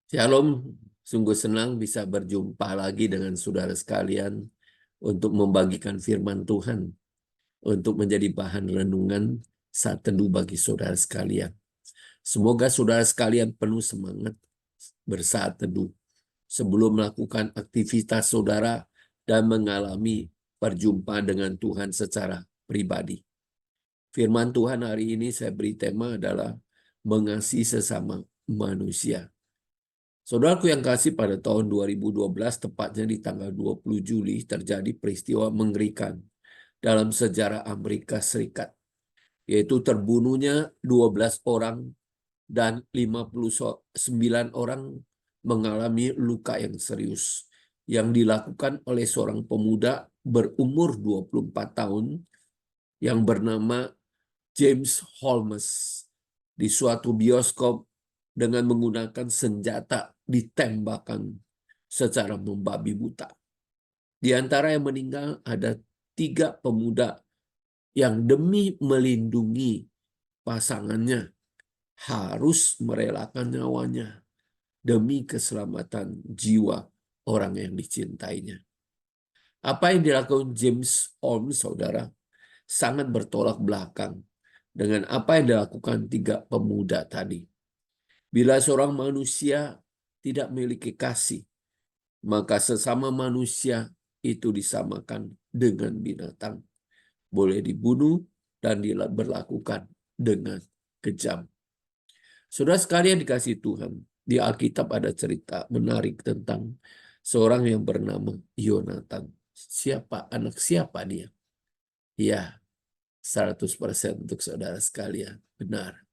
Shalom, sungguh senang bisa berjumpa lagi dengan saudara sekalian untuk membagikan firman Tuhan, untuk menjadi bahan renungan saat teduh bagi saudara sekalian. Semoga saudara sekalian penuh semangat bersaat teduh sebelum melakukan aktivitas saudara dan mengalami perjumpaan dengan Tuhan secara pribadi. Firman Tuhan hari ini saya beri tema adalah mengasihi sesama manusia. Saudaraku yang kasih, pada tahun 2012, tepatnya di tanggal 20 Juli, terjadi peristiwa mengerikan dalam sejarah Amerika Serikat, yaitu terbunuhnya 12 orang dan 59 orang mengalami luka yang serius, yang dilakukan oleh seorang pemuda berumur 24 tahun yang bernama James Holmes di suatu bioskop dengan menggunakan senjata ditembakkan secara membabi buta. Di antara yang meninggal ada 3 pemuda yang demi melindungi pasangannya harus merelakan nyawanya demi keselamatan jiwa orang yang dicintainya. Apa yang dilakukan James Holmes, saudara, sangat bertolak belakang dengan apa yang dilakukan 3 pemuda tadi. Bila seorang manusia tidak memiliki kasih, maka sesama manusia itu disamakan dengan binatang. Boleh dibunuh dan diberlakukan dengan kejam. Saudara sekalian dikasihi Tuhan, di Alkitab ada cerita menarik tentang seorang yang bernama Yonatan. Anak siapa dia? Ya, 100% untuk saudara sekalian. Benar.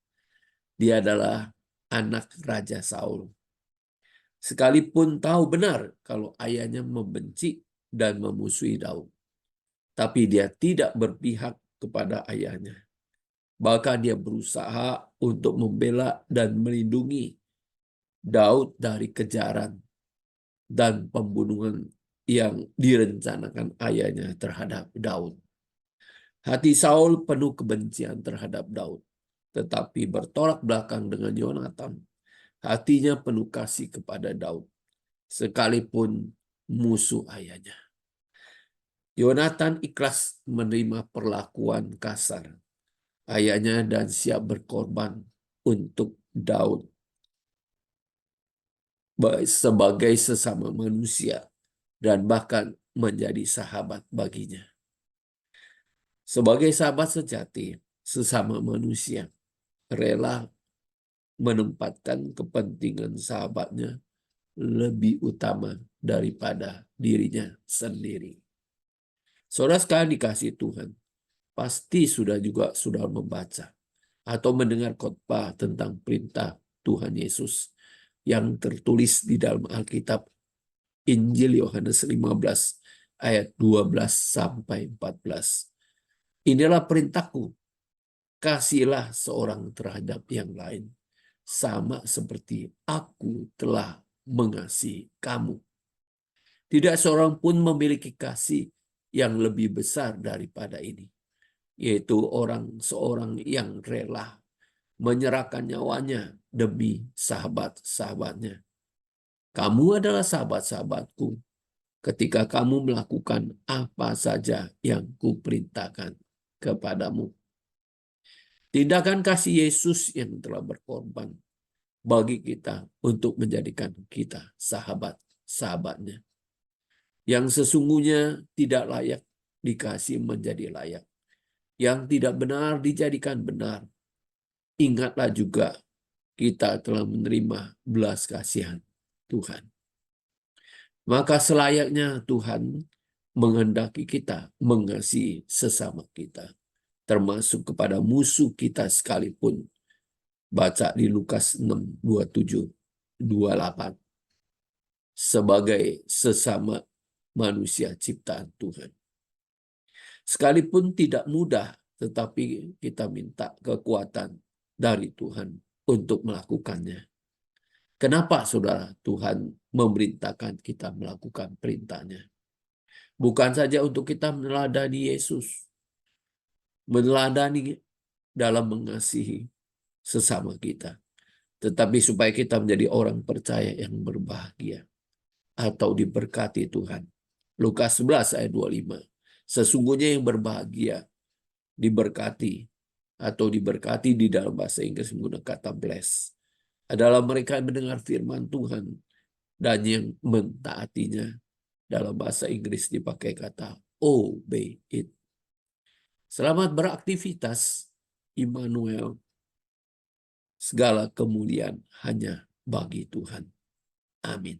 Dia adalah anak Raja Saul. Sekalipun tahu benar kalau ayahnya membenci dan memusuhi Daud, tapi dia tidak berpihak kepada ayahnya. Bahkan dia berusaha untuk membela dan melindungi Daud dari kejaran dan pembunuhan yang direncanakan ayahnya terhadap Daud. Hati Saul penuh kebencian terhadap Daud, tetapi bertolak belakang dengan Yonatan. Hatinya penuh kasih kepada Daud, sekalipun musuh ayahnya. Yonatan ikhlas menerima perlakuan kasar ayahnya dan siap berkorban untuk Daud sebagai sesama manusia dan bahkan menjadi sahabat baginya. Sebagai sahabat sejati, sesama manusia rela menempatkan kepentingan sahabatnya lebih utama daripada dirinya sendiri. Saudara sekalian dikasihi Tuhan, pasti sudah membaca atau mendengar khotbah tentang perintah Tuhan Yesus yang tertulis di dalam Alkitab Injil Yohanes 15 ayat 12 sampai 14. Inilah perintahku, kasihilah seorang terhadap yang lain, sama seperti aku telah mengasihi kamu. Tidak seorang pun memiliki kasih yang lebih besar daripada ini, yaitu seorang yang rela menyerahkan nyawanya demi sahabat-sahabatnya. Kamu adalah sahabat-sahabatku ketika kamu melakukan apa saja yang kuperintahkan kepadamu. Tindakan kasih Yesus yang telah berkorban bagi kita untuk menjadikan kita sahabat-sahabatnya. Yang sesungguhnya tidak layak dikasih menjadi layak. Yang tidak benar dijadikan benar. Ingatlah juga kita telah menerima belas kasihan Tuhan. Maka selayaknya Tuhan menghendaki kita mengasihi sesama kita, termasuk kepada musuh kita sekalipun. Baca di Lukas 6, 27, 28. Sebagai sesama manusia ciptaan Tuhan. Sekalipun tidak mudah, tetapi kita minta kekuatan dari Tuhan untuk melakukannya. Kenapa saudara Tuhan memerintahkan kita melakukan perintahnya? Bukan saja untuk kita meneladani Yesus, meneladani dalam mengasihi sesama kita, tetapi supaya kita menjadi orang percaya yang berbahagia atau diberkati Tuhan. Lukas 11 ayat 25. Sesungguhnya yang berbahagia, diberkati, atau diberkati di dalam bahasa Inggris menggunakan kata bless, adalah mereka yang mendengar firman Tuhan dan yang mentaatinya. Dalam bahasa Inggris dipakai kata obey it. Selamat beraktivitas, Immanuel. Segala kemuliaan hanya bagi Tuhan. Amin.